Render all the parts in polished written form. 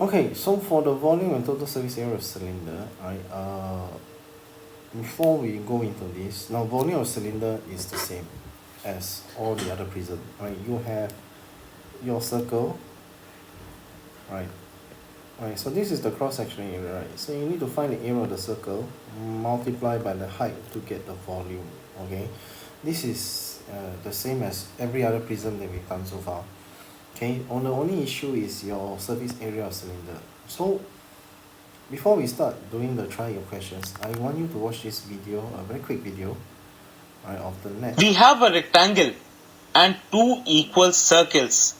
Okay, so for the volume and total surface area of cylinder, right, before we go into this, now volume of cylinder is the same as all the other prism, right? You have your circle, right? Right, so this is the cross-sectional area, right? So you need to find the area of the circle, multiply by the height to get the volume, okay? This is the same as every other prism that we've done so far. Okay, the only issue is your surface area of cylinder. So before we start doing the try your questions, I want you to watch this video, a very quick video, right, of the net. We have a rectangle and two equal circles.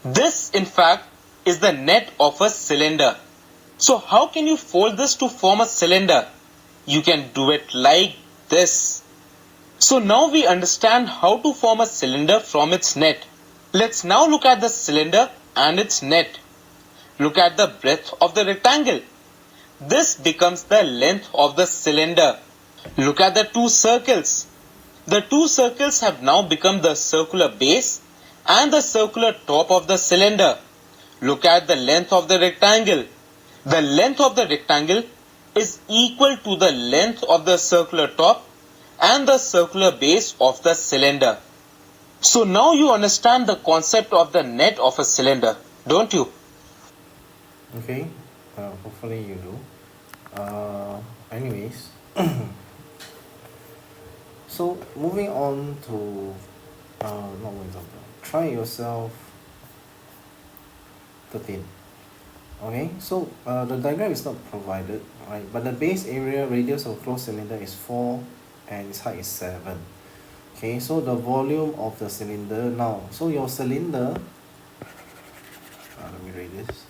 This, in fact, is the net of a cylinder. So how can you fold this to form a cylinder? You can do it like this. So now we understand how to form a cylinder from its net. Let's now look at the cylinder and its net. Look at the breadth of the rectangle. This becomes the length of the cylinder. Look at the two circles. The two circles have now become the circular base and the circular top of the cylinder. Look at the length of the rectangle. The length of the rectangle is equal to the length of the circular top and the circular base of the cylinder. So now you understand the concept of the net of a cylinder, don't you? Okay, hopefully you do. Anyways, so moving on to, not moving on, try yourself 13. Okay, so the diagram is not provided, right? But the base area radius of closed cylinder is 4 and its height is 7. Okay, so the volume of the cylinder now. So your cylinder, let me read this.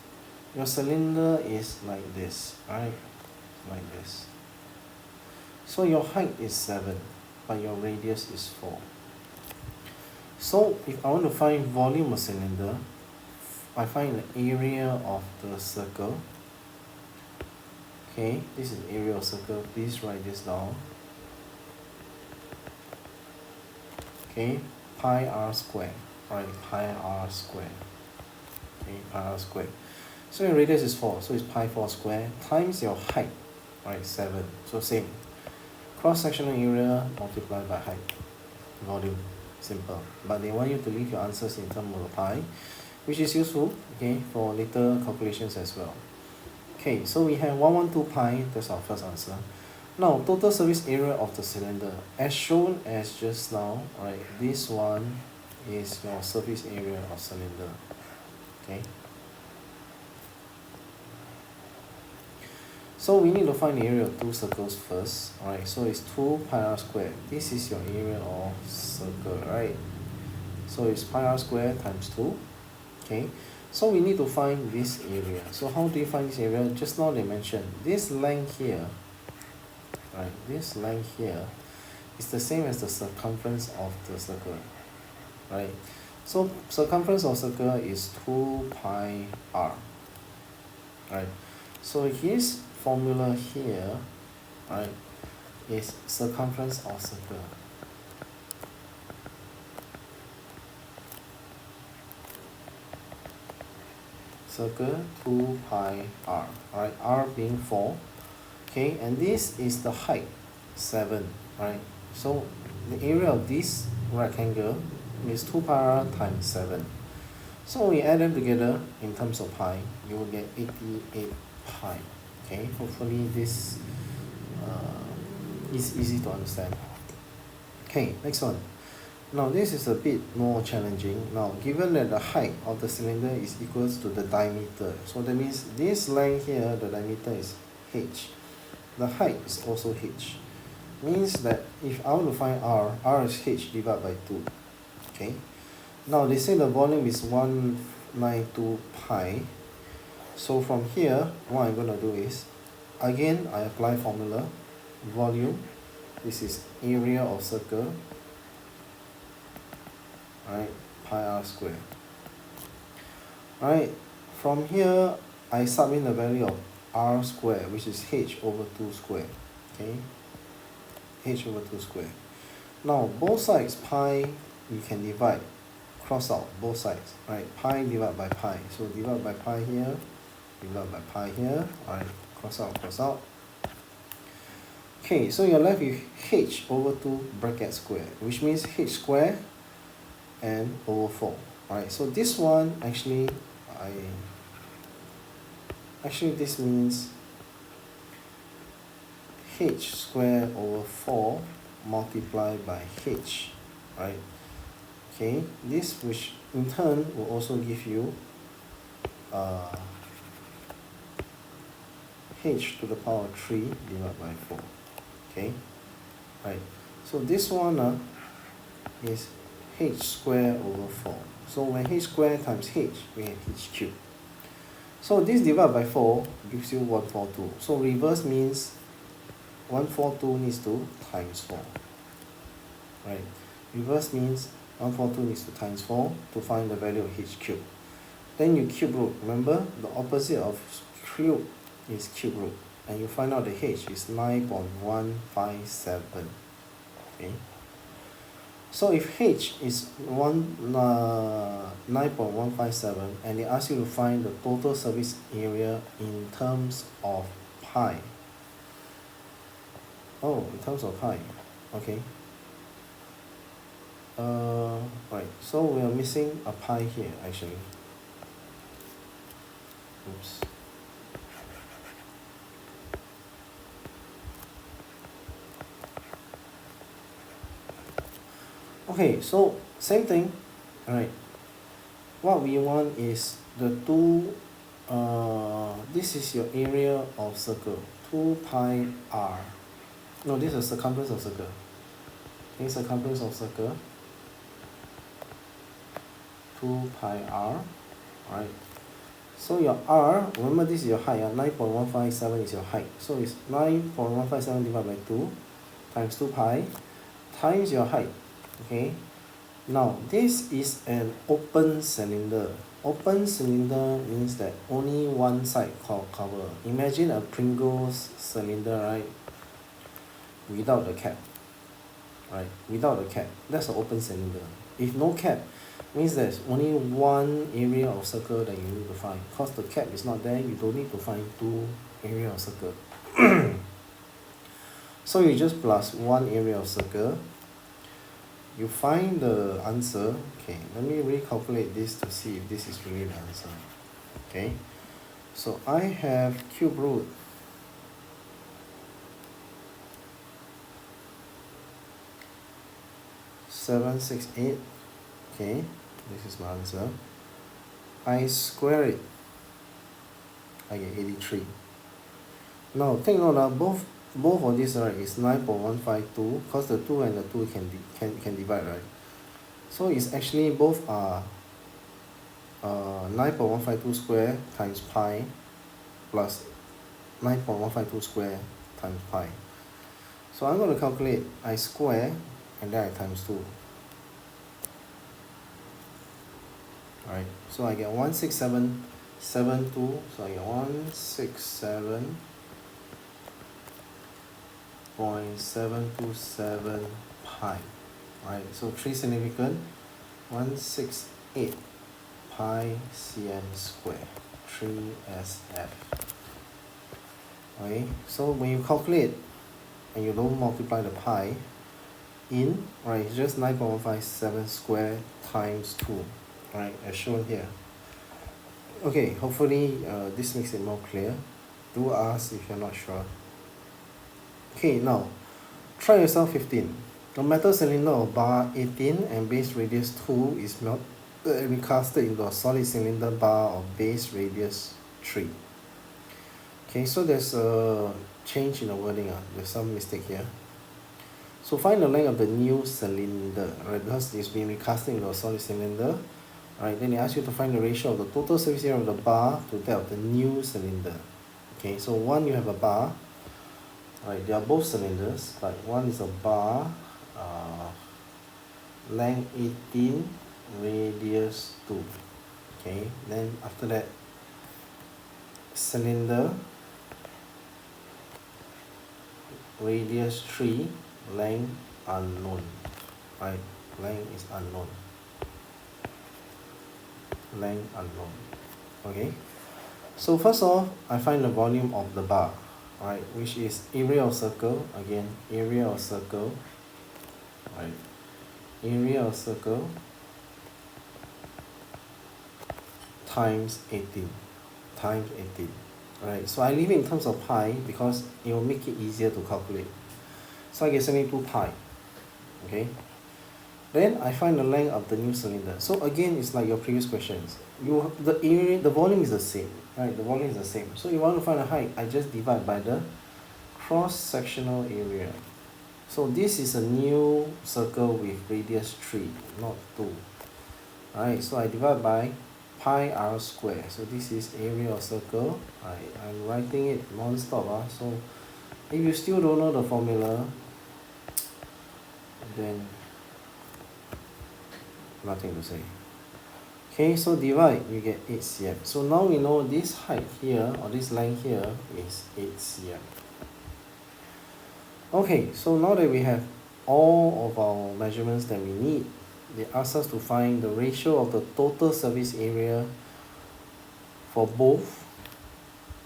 Your cylinder is like this, right? Like this. So your height is 7, but your radius is 4. So if I want to find volume of cylinder, I find the area of the circle. Okay, this is area of circle. Please write this down. Okay, pi r square. Right, pi r square. Okay, pi r square. So your radius is 4, so it's pi 4 square times your height, right, 7. So same. Cross-sectional area multiplied by height. Volume. Simple. But they want you to leave your answers in terms of pi, which is useful, okay, for later calculations as well. Okay, so we have 112 pi, that's our first answer. Now, total surface area of the cylinder. As shown as just now, right, this one is your surface area of cylinder. Okay. So we need to find the area of two circles first. Alright, so it's 2 pi r squared. This is your area of circle, right? So it's pi r squared times 2. Okay, so we need to find this area. So how do you find this area? Just now they mentioned this length here, right? This length here is the same as the circumference of the circle, right? So circumference of circle is 2 pi r, right? So his formula here, right, is circumference of circle. Circle 2 pi r, right? R being 4, okay, and this is the height 7, right? So the area of this rectangle is 2 pi r times 7. So we add them together in terms of pi, you will get 88 pi. Okay, hopefully this is easy to understand. Okay, next one. Now this is a bit more challenging. Now given that the height of the cylinder is equals to the diameter, so that means this length here, the diameter is h. The height is also h. Means that if I want to find r is h divided by 2. Okay. Now they say the volume is 192 pi. So from here, what I'm going to do is, again, I apply formula, volume, this is area of circle, right, pi r square. Alright, from here, I sub in the value of r square, which is h over 2 square, okay, h over 2 square. Now, both sides, pi, you can divide, cross out both sides, right, pi divided by pi, so divide by pi here, divided by pi here. Alright, cross out, cross out. Okay, so you're left with h over 2 bracket square, which means h square and over 4. Alright, so this one actually this means h square over 4 multiplied by h, right? Okay, this which in turn will also give you h to the power of 3 divided by 4. Okay, right. So this one is h square over 4. So when h square times h, we have h cubed. So this divided by 4 gives you 142. So reverse means 142 needs to times 4. Right. Reverse means 142 needs to times 4 to find the value of h cubed. Then you cube root. Remember, the opposite of cube is cube root. And you find out the h is 9.157. Okay. So if h is 9.157 and they ask you to find the total surface area in terms of pi. Oh, in terms of pi. Okay. Right. So we are missing a pi here actually. Oops. Okay, so same thing. Alright. What we want is the two, this is your area of circle, 2 pi r. No, this is circumference of circle. Okay, circumference of circle, 2 pi r. Alright. So your r, remember this is your height, 9.157 is your height. So it's 9.157 divided by 2 times 2 pi times your height. Okay. Now this is an open cylinder. Open cylinder means that only one side cover. Imagine a Pringles cylinder, right? Without the cap. Right? Without the cap. That's an open cylinder. If no cap, means there's only one area of circle that you need to find. Because the cap is not there, you don't need to find two area of circle. So you just plus one area of circle. You find the answer. Okay, let me recalculate this to see if this is really the answer. Okay, so I have cube root (768). Okay, this is my answer. I square it, I get 83. Now take note, both of these, right, is 9.152 because the 2 and the 2 can divide, right? So it's actually both are 9.152 square times pi plus 9.152 square times pi. So I'm going to calculate, I square and then I times 2. Alright, so I get 16772, so I get 167.727 pi. Alright, so 3 significant, 168 pi cm square, 3SF. Okay, so when you calculate and you don't multiply the pi in, right, it's just 9.157 square times 2, right, as shown here. Okay, hopefully this makes it more clear. Do ask if you're not sure. Okay, now try yourself 15. A metal cylinder of bar 18 and base radius 2 is recasted into a solid cylinder bar of base radius 3. Okay, so there's a change in the wording. There's some mistake here. So find the length of the new cylinder, right? Because it's been recasted into a solid cylinder. Right, then they ask you to find the ratio of the total surface area of the bar to that of the new cylinder. Okay, so one, you have a bar. Right, they are both cylinders, but one is a bar, length 18, radius 2. Okay, then after that, cylinder, radius 3, length unknown. Right, length is unknown. Okay, So first off, I find the volume of the bar, right, which is area of circle, again, area of circle, right, area of circle times 18, times 18, right, so I leave it in terms of pi because it will make it easier to calculate. So I get 72 pi, okay. Then I find the length of the new cylinder. So again, it's like your previous questions. The area, the volume is the same, right? The volume is the same. So you want to find the height, I just divide by the cross-sectional area. So this is a new circle with radius 3, not 2. Alright, so I divide by pi r square. So this is area of circle. I'm writing it non-stop. So if you still don't know the formula, then nothing to say. Okay, so divide, you get 8 cm. So now we know this height here, or this length here, is 8 cm. Okay, so now that we have all of our measurements that we need, they ask us to find the ratio of the total surface area for both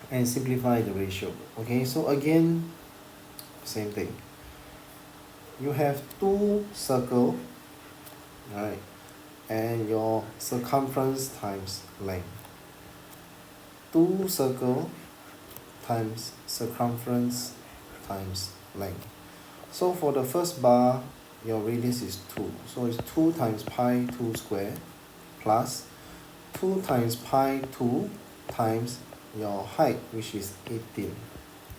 and simplify the ratio. Okay, so again, same thing. You have two circles, right, and your circumference times length. 2 circle times circumference times length. So for the first bar, your radius is 2. So it's 2 times pi 2 square plus 2 times pi 2 times your height, which is 18.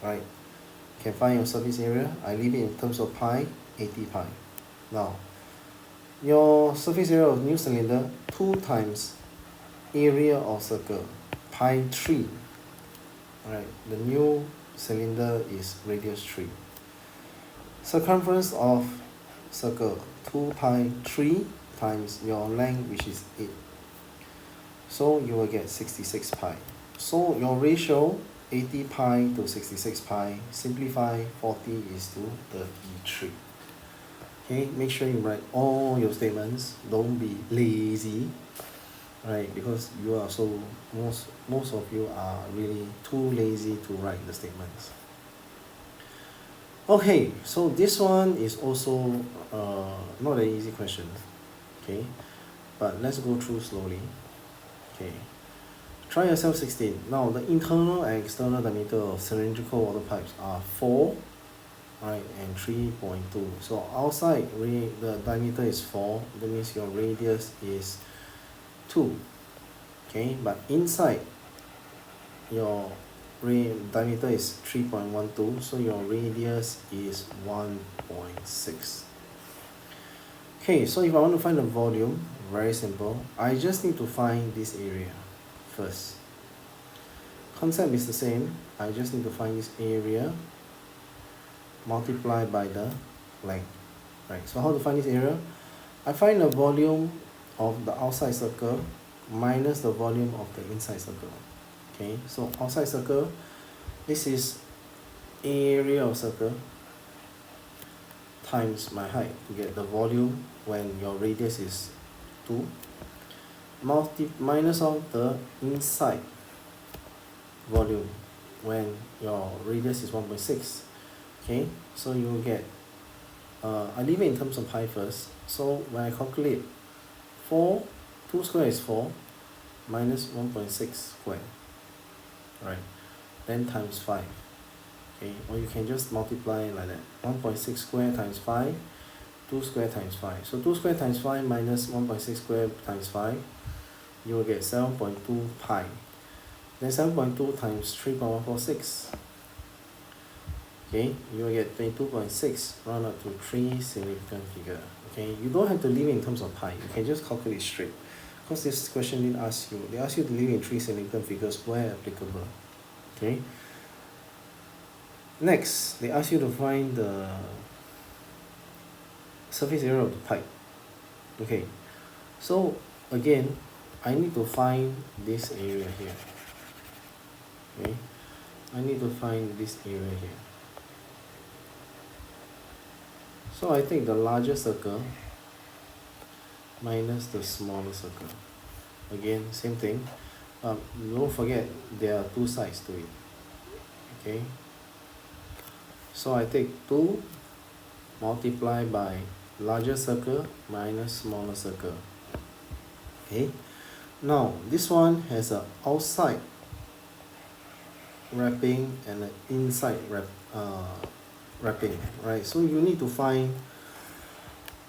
Right? You can find your surface area. I leave it in terms of pi, 80 pi. Now, your surface area of new cylinder, 2 times area of circle, pi 3. Right? The new cylinder is radius 3. Circumference of circle, 2 pi 3 times your length, which is 8. So you will get 66 pi. So your ratio, 80 pi to 66 pi, simplify 40 is to 33. Okay, make sure you write all your statements. Don't be lazy, right? Because you are so, most of you are really too lazy to write the statements. Okay, so this one is also not an easy question, okay, but let's go through slowly. Okay, try yourself 16. Now the internal and external diameter of cylindrical water pipes are 4, right, and 3.2. So outside the diameter is 4, that means your radius is 2, okay, but inside your diameter is 3.12, so your radius is 1.6. Okay, so if I want to find the volume, very simple. I just need to find this area first. Concept is the same. I just need to find this area multiplied by the length. Right, so how to find this area? I find the volume of the outside circle minus the volume of the inside circle. Okay, so outside circle, this is area of circle times my height to get the volume when your radius is 2, minus of the inside volume when your radius is 1.6. Okay, so you will get, I leave it in terms of pi first. So when I calculate 4, 2 square is 4, minus 1.6 square. Right, then times 5. Okay, or you can just multiply like that. 1.6 square times 5, 2 square times 5. So 2 square times 5 minus 1.6 square times 5, you will get 7.2 pi. Then 7.2 times 3.146. Okay, you will get 22.6, round up to 3 significant figure. Okay, you don't have to leave it in terms of pi. You can just calculate straight. Because this question didn't ask you. They ask you to leave in 3 significant figures where applicable. Okay. Next, they ask you to find the surface area of the pipe. Okay. So again, I need to find this area here. Okay. I need to find this area here. So I take the larger circle minus the smaller circle. Again, same thing. don't forget there are two sides to it. Okay, so I take 2 multiply by larger circle minus smaller circle. Okay, now this one has a outside wrapping and an inside wrapping, right? So you need to find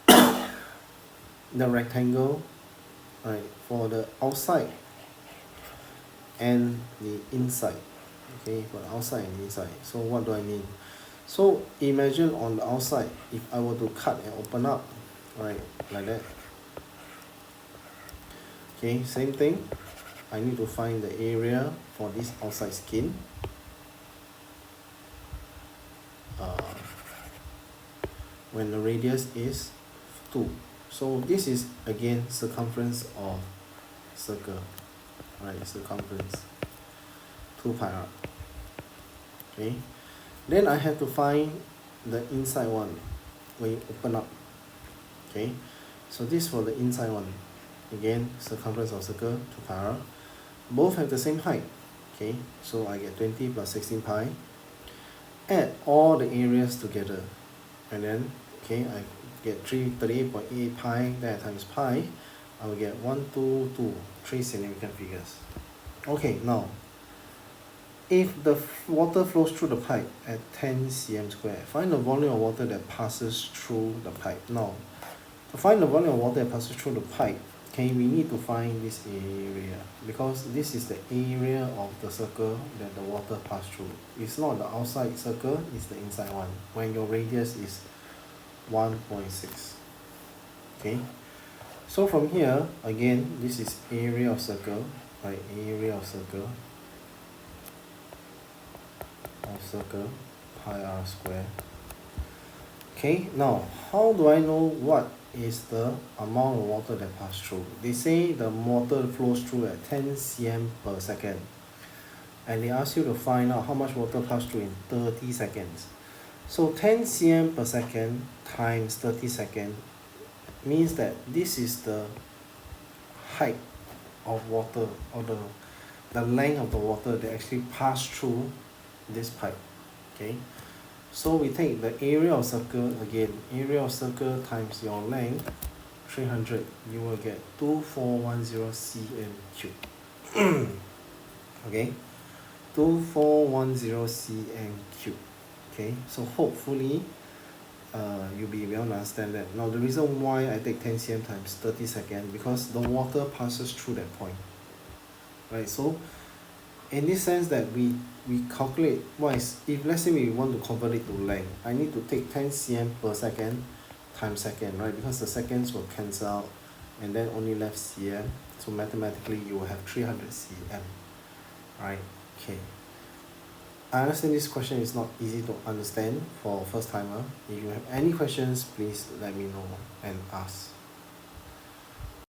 the rectangle, right, for the outside and the inside. Okay, for the outside and inside. So what do I mean? So imagine on the outside, if I were to cut and open up, right, like that. Okay, same thing. I need to find the area for this outside skin. When the radius is 2. So this is again circumference of circle, right? Circumference 2 pi r. Okay, then I have to find the inside one when you open up. Okay, so this for the inside one, again circumference of circle 2 pi r. Both have the same height. Okay, so I get 20 plus 16 pi. Add all the areas together, and then okay, I get 38.8 pi, then I times pi, I will get 122, 3 significant figures. Okay, now if the water flows through the pipe at 10 cm square, find the volume of water that passes through the pipe. Now, to find the volume of water that passes through the pipe, okay, we need to find this area, because this is the area of the circle that the water passes through. It's not the outside circle, it's the inside one, when your radius is 1.6. Okay, so from here, again, this is area of circle, right? Area of circle pi r square. Okay, now how do I know what is the amount of water that passes through? They say the water flows through at 10 cm per second, and they ask you to find out how much water passes through in 30 seconds. So 10 cm per second times 30 seconds means that this is the height of water, or the length of the water that actually passed through this pipe. Okay, so we take the area of circle again, area of circle times your length 300, you will get 2410 cm cube. Okay, 2410 cm cube. Okay, so hopefully you'll be able to understand that. Now the reason why I take 10 cm times 30 seconds, because the water passes through that point, right? So in this sense that we calculate what is, if let's say we want to convert it to length, I need to take 10 cm per second times second, right? Because the seconds will cancel out and then only left cm, so mathematically you will have 300 cm, right? Okay, I understand this question is not easy to understand for first timer. If you have any questions, please let me know and ask.